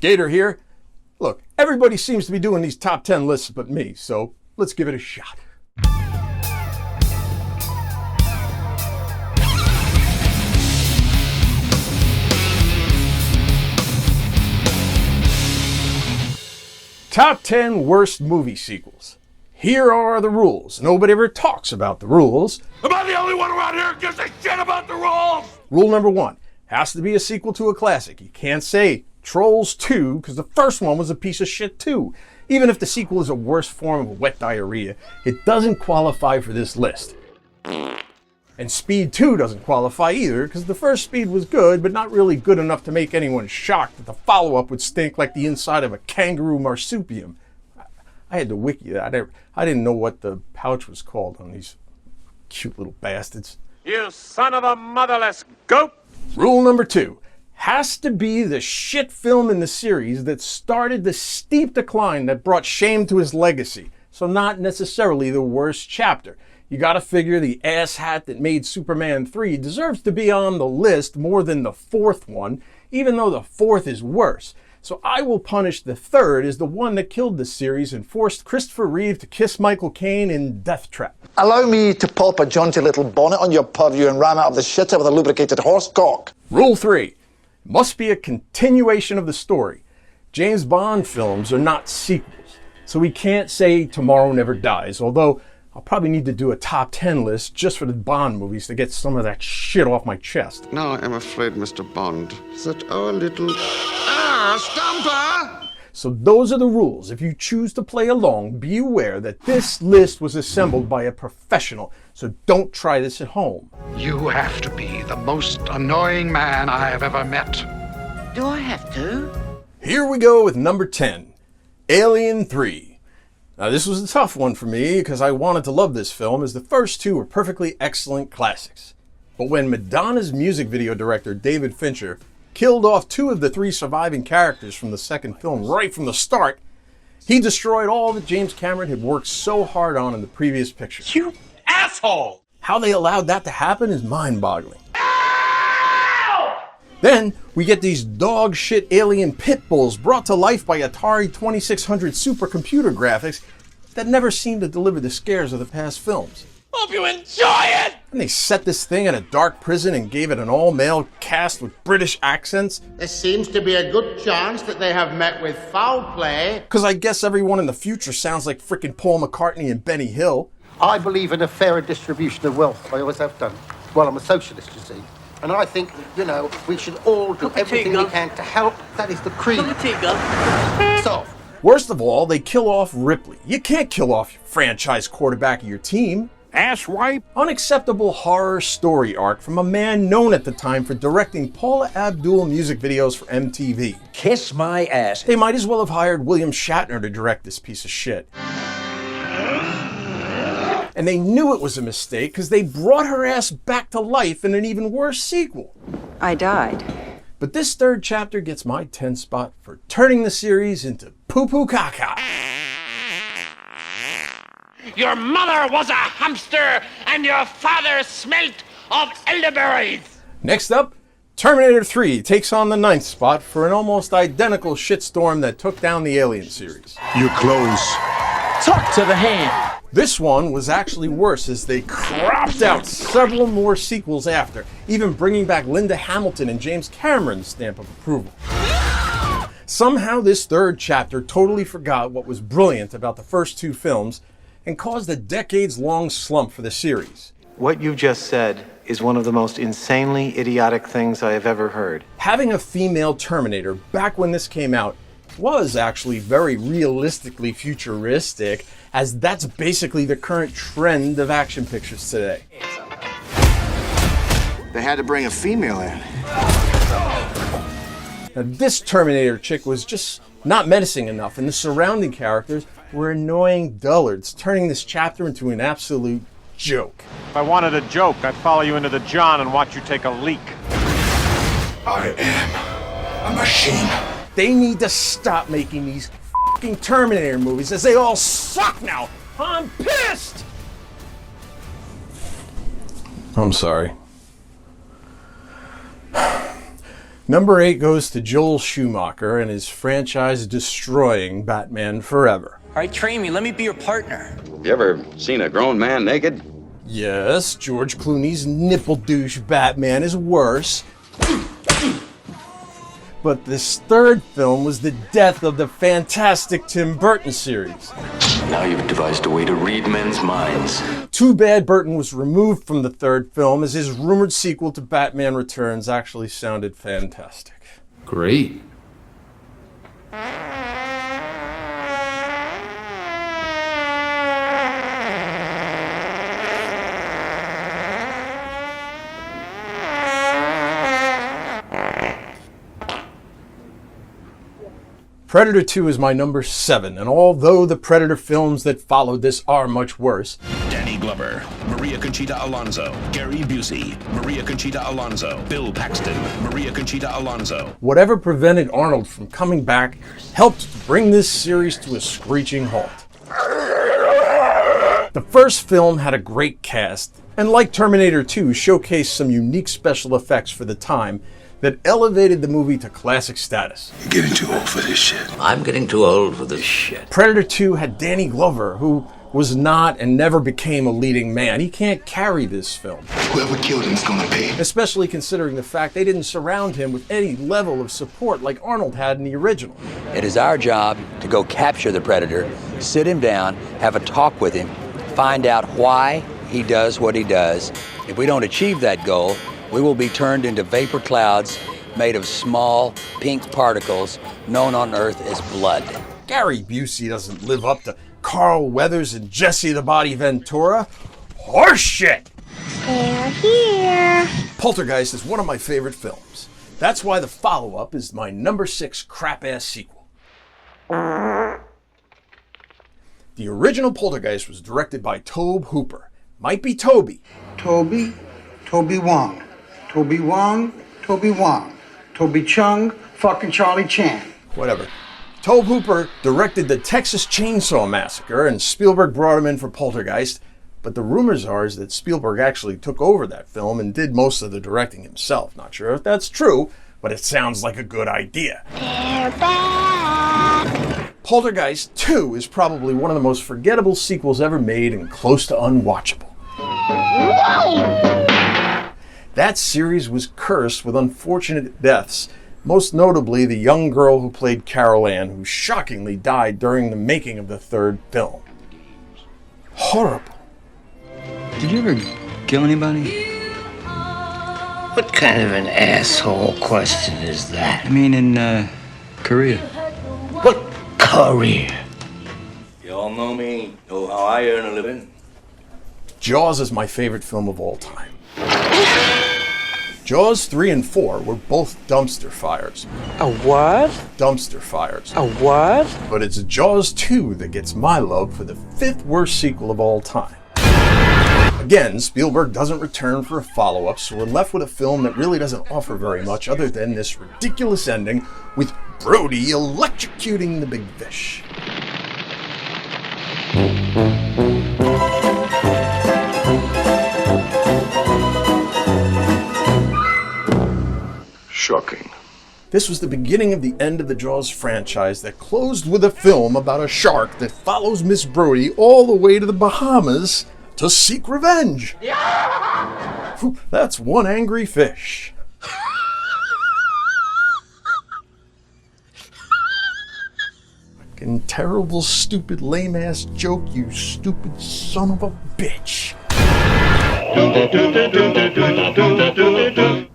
Gator here. Look, everybody seems to be doing these top 10 lists but me, so let's give it a shot. Top 10 worst movie sequels. Here are the rules. Nobody ever talks about the rules. Am I the only one around here who gives a shit about the rules? Rule number 1. Has to be a sequel to a classic. You can't say Trolls 2 because the first one was a piece of shit too. Even if the sequel is a worse form of wet diarrhea, it doesn't qualify for this list. And Speed 2 doesn't qualify either because the first Speed was good, but not really good enough to make anyone shocked that the follow-up would stink like the inside of a kangaroo marsupium. I had to wiki that. I didn't know what the pouch was called on these cute little bastards. You son of a motherless goat! Rule number 2. Has to be the shit film in the series that started the steep decline that brought shame to his legacy. So not necessarily the worst chapter. You gotta figure the asshat that made Superman 3 deserves to be on the list more than the fourth one, even though the fourth is worse. So I will punish the third as the one that killed the series and forced Christopher Reeve to kiss Michael Caine in Death Trap. Allow me to pop a jaunty little bonnet on your purview and ram out of the shitter with a lubricated horse cock. Rule 3. Must be a continuation of the story. James Bond films are not sequels, so we can't say Tomorrow Never Dies, although I'll probably need to do a top 10 list just for the Bond movies to get some of that shit off my chest. Now I'm afraid, Mr. Bond, that our little... Stumper! So those are the rules. If you choose to play along, be aware that this list was assembled by a professional, so don't try this at home. You have to be the most annoying man I have ever met. Do I have to? Here we go with number 10, Alien 3. Now this was a tough one for me because I wanted to love this film as the first two were perfectly excellent classics. But when Madonna's music video director David Fincher killed off 2 of the 3 surviving characters from the second film right from the start, he destroyed all that James Cameron had worked so hard on in the previous pictures. You asshole! How they allowed that to happen is mind-boggling. Then we get these dog shit alien pit bulls brought to life by Atari 2600 supercomputer graphics that never seemed to deliver the scares of the past films. Hope you enjoy it! And they set this thing in a dark prison and gave it an all-male cast with British accents. There seems to be a good chance that they have met with foul play. Because I guess everyone in the future sounds like frickin' Paul McCartney and Benny Hill. I believe in a fairer distribution of wealth. I always have done. Well, I'm a socialist, you see. And I think, we should all do everything we can to help. That is the creed. So, worst of all, they kill off Ripley. You can't kill off your franchise quarterback of your team. Asswipe? Unacceptable horror story arc from a man known at the time for directing Paula Abdul music videos for MTV. Kiss my ass. They might as well have hired William Shatner to direct this piece of shit. And they knew it was a mistake because they brought her ass back to life in an even worse sequel. I died. But this third chapter gets my 10 spot for turning the series into poo-poo caca. Your mother was a hamster and your father smelt of elderberries! Next up, Terminator 3 takes on the 9th spot for an almost identical shitstorm that took down the Alien series. You close. Talk to the hand. This one was actually worse as they cropped out several more sequels after, even bringing back Linda Hamilton and James Cameron's stamp of approval. Somehow this third chapter totally forgot what was brilliant about the first 2 films and caused a decades-long slump for the series. What you just said is one of the most insanely idiotic things I have ever heard. Having a female Terminator back when this came out was actually very realistically futuristic, as that's basically the current trend of action pictures today. They had to bring a female in. Now, this Terminator chick was just not menacing enough, and the surrounding characters were annoying dullards, turning this chapter into an absolute joke. If I wanted a joke, I'd follow you into the John and watch you take a leak. I am a machine. They need to stop making these fucking Terminator movies, as they all suck now. I'm pissed! I'm sorry. Number 8 goes to Joel Schumacher and his franchise-destroying Batman Forever. All right, train me. Let me be your partner. You ever seen a grown man naked? Yes, George Clooney's nipple douche Batman is worse. But this third film was the death of the fantastic Tim Burton series. Now you've devised a way to read men's minds. Too bad Burton was removed from the third film, as his rumored sequel to Batman Returns actually sounded fantastic. Great. Predator 2 is my number 7, and although the Predator films that followed this are much worse, Danny Glover, Maria Conchita Alonso, Gary Busey, Maria Conchita Alonso, Bill Paxton, Maria Conchita Alonso. Whatever prevented Arnold from coming back helped to bring this series to a screeching halt. The first film had a great cast, and like Terminator 2, showcased some unique special effects for the time that elevated the movie to classic status. You're getting too old for this shit. I'm getting too old for this shit. Predator 2 had Danny Glover, who was not and never became a leading man. He can't carry this film. Whoever killed him is gonna pay. Especially considering the fact they didn't surround him with any level of support like Arnold had in the original. It is our job to go capture the Predator, sit him down, have a talk with him, find out why he does what he does. If we don't achieve that goal, we will be turned into vapor clouds made of small pink particles known on Earth as blood. Gary Busey doesn't live up to Carl Weathers and Jesse the Body Ventura. Horseshit! They're here. Poltergeist is one of my favorite films. That's why the follow-up is my number 6 crap-ass sequel. The original Poltergeist was directed by Tobe Hooper. Might be Toby. Toby Wong. Toby Wong, Toby Chung, fucking Charlie Chan. Whatever. Tobe Hooper directed the Texas Chainsaw Massacre, and Spielberg brought him in for Poltergeist, but the rumors are that Spielberg actually took over that film and did most of the directing himself. Not sure if that's true, but it sounds like a good idea. They're back. Poltergeist 2 is probably one of the most forgettable sequels ever made and close to unwatchable. Whoa! That series was cursed with unfortunate deaths, most notably the young girl who played Carol Ann, who shockingly died during the making of the third film. Horrible. Did you ever kill anybody? What kind of an asshole question is that? I mean, in Korea. What Korea? You all know me, know how I earn a living. Jaws is my favorite film of all time. Jaws 3 and 4 were both dumpster fires. A what? Dumpster fires. A what? But it's Jaws 2 that gets my love for the 5th worst sequel of all time. Again, Spielberg doesn't return for a follow-up, so we're left with a film that really doesn't offer very much other than this ridiculous ending with Brody electrocuting the big fish. Shocking. This was the beginning of the end of the Jaws franchise that closed with a film about a shark that follows Miss Brody all the way to the Bahamas to seek revenge. Yeah! That's one angry fish. Fucking terrible, stupid, lame-ass joke, you stupid son of a bitch.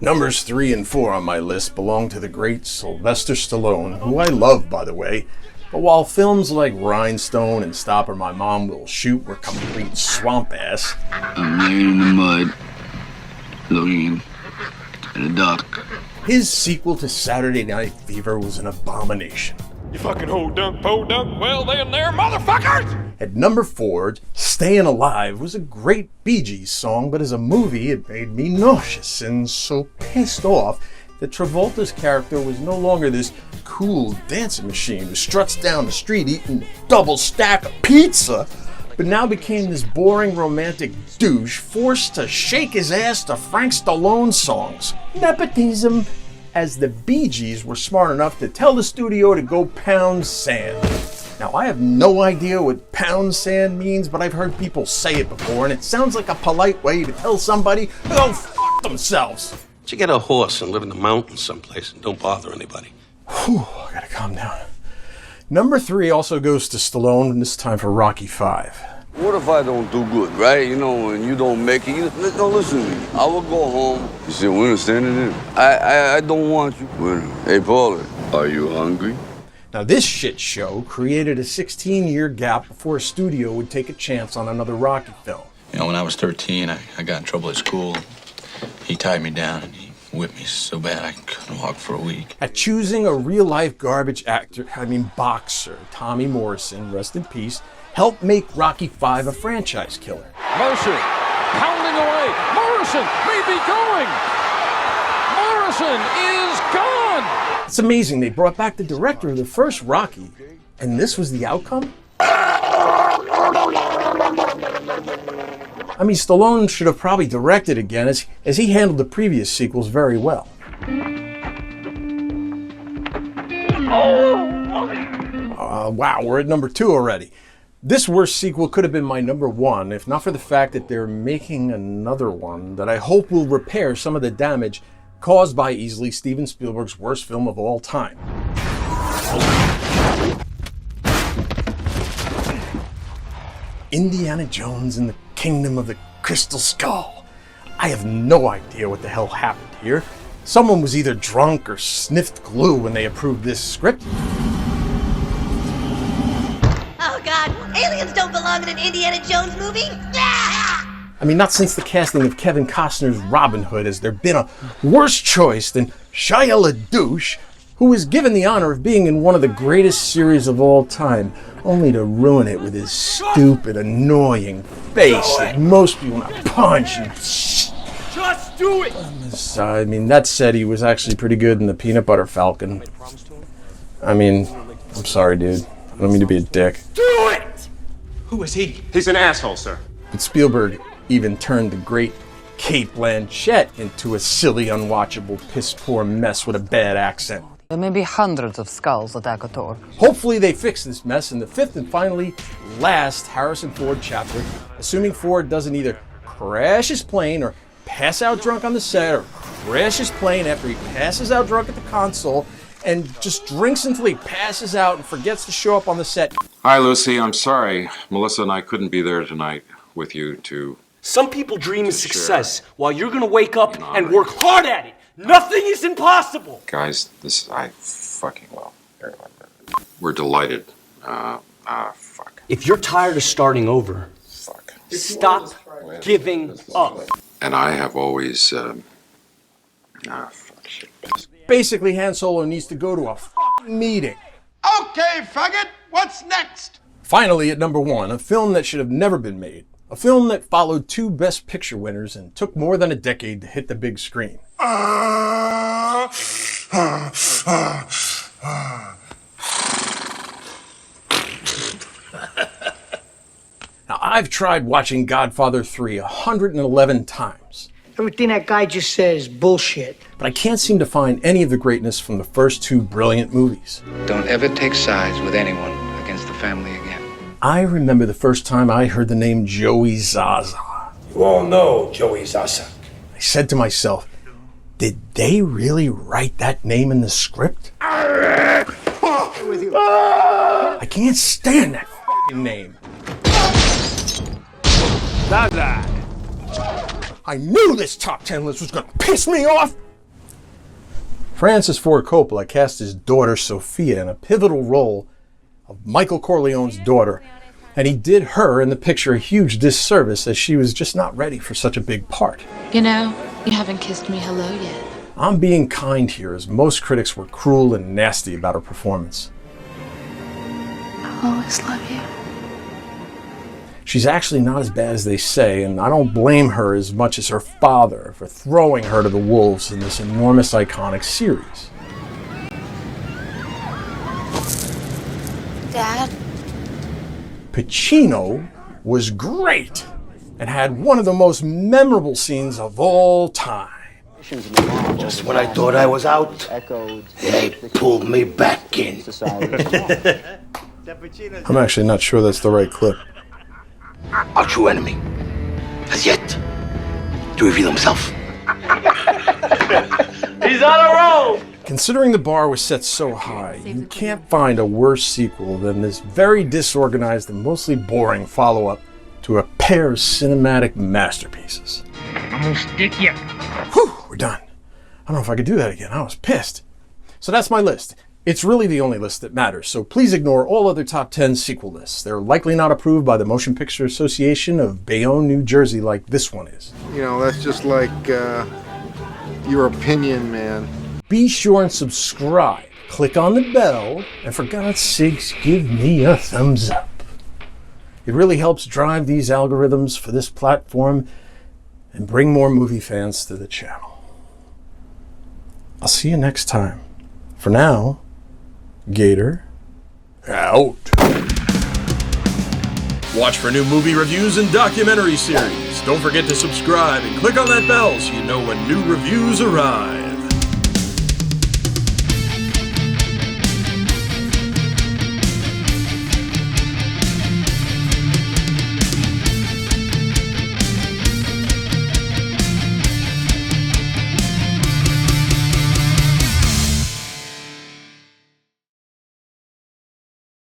Numbers 3 and 4 on my list belong to the great Sylvester Stallone, who I love, by the way. But while films like Rhinestone and Stop or My Mom Will Shoot were complete swamp ass, I'm laying in the mud, looking at a duck. his sequel to Saturday Night Fever was an abomination. You fucking ho dunk, po dunk, well then there, motherfuckers! At number 4, Stayin' Alive was a great Bee Gees song, but as a movie it made me nauseous and so pissed off that Travolta's character was no longer this cool dancing machine who struts down the street eating double stack of pizza, but now became this boring romantic douche forced to shake his ass to Frank Stallone songs. Nepotism. as the Bee Gees were smart enough to tell the studio to go pound sand. Now, I have no idea what pound sand means, but I've heard people say it before, and it sounds like a polite way to tell somebody to go f*** themselves. You get a horse and live in the mountains someplace and don't bother anybody. Whew, I gotta calm down. Number 3 also goes to Stallone, and this time for Rocky V. What if I don't do good, right? You know, and you don't make it. No, listen to me. I will go home. You said, winner standing in. I don't want you. Winner. Hey, Paulie, are you hungry? Now, this shit show created a 16-year gap before a studio would take a chance on another Rocky film. You know, when I was 13, I got in trouble at school. He tied me down and he whipped me so bad I couldn't walk for a week. At choosing a real-life garbage boxer, Tommy Morrison, rest in peace, helped make Rocky V a franchise killer. Mercer, pounding away. Morrison may be going. Morrison is gone. It's amazing they brought back the director of the first Rocky, and this was the outcome? I mean, Stallone should have probably directed again, as he handled the previous sequels very well. Wow, we're at number 2 already. This worst sequel could have been my number 1, if not for the fact that they're making another one that I hope will repair some of the damage caused by easily Steven Spielberg's worst film of all time. Indiana Jones and the Kingdom of the Crystal Skull. I have no idea what the hell happened here. Someone was either drunk or sniffed glue when they approved this script. Oh God, aliens don't belong in an Indiana Jones movie? I mean, not since the casting of Kevin Costner's Robin Hood has there been a worse choice than Shia LaDouche, who was given the honor of being in one of the greatest series of all time, only to ruin it with his stupid, annoying face that most people want to punch and... Just do it! I mean, that said, he was actually pretty good in the Peanut Butter Falcon. I mean, I'm sorry, dude. I don't mean to be a dick. Do it! Who is he? He's an asshole, sir. But Spielberg even turned the great Kate Blanchett into a silly, unwatchable, piss-poor mess with a bad accent. There may be hundreds of skulls at Agator. Hopefully they fix this mess in the 5th and finally last Harrison Ford chapter, assuming Ford doesn't either crash his plane or pass out drunk on the set, or crash his plane after he passes out drunk at the console and just drinks until he passes out and forgets to show up on the set. Hi, Lucy. I'm sorry. Melissa and I couldn't be there tonight with you to... Some people dream of success while you're gonna wake up and work hard at it. Nothing is impossible. Guys, I fucking will. We're delighted. Fuck. If you're tired of starting over, stop giving up. And I have always, fuck shit. Basically, Han Solo needs to go to a fucking meeting. Okay, faggot, what's next? Finally, at number 1, a film that should have never been made. A film that followed 2 Best Picture winners and took more than a decade to hit the big screen. Now, I've tried watching Godfather III 111 times. Everything that guy just said is bullshit. But I can't seem to find any of the greatness from the first 2 brilliant movies. Don't ever take sides with anyone against the family again. I remember the first time I heard the name Joey Zaza. You all know Joey Zaza. I said to myself, did they really write that name in the script? I can't stand that f***ing name. Zaza. I knew this top 10 list was going to piss me off. Francis Ford Coppola cast his daughter Sophia in a pivotal role of Michael Corleone's daughter, and he did her in the picture a huge disservice as she was just not ready for such a big part. You know, you haven't kissed me hello yet. I'm being kind here, as most critics were cruel and nasty about her performance. I'll always love you. She's actually not as bad as they say, and I don't blame her as much as her father for throwing her to the wolves in this enormous iconic series. Dad? Pacino was great and had one of the most memorable scenes of all time. Just when I thought I was out, they pulled me back in. I'm actually not sure that's the right clip. Our true enemy has yet to reveal himself. He's on a roll! Considering the bar was set so high, you can't find a worse sequel than this very disorganized and mostly boring follow-up to a pair of cinematic masterpieces. I'm gonna stick you. Whew, we're done. I don't know if I could do that again. I was pissed. So that's my list. It's really the only list that matters, so please ignore all other top 10 sequel lists. They're likely not approved by the Motion Picture Association of Bayonne, New Jersey, like this one is. You know, that's just like, your opinion, man. Be sure and subscribe. Click on the bell, and for God's sakes, give me a thumbs up. It really helps drive these algorithms for this platform and bring more movie fans to the channel. I'll see you next time. For now, Gator out. Watch for new movie reviews and documentary series. Don't forget to subscribe and click on that bell so you know when new reviews arrive.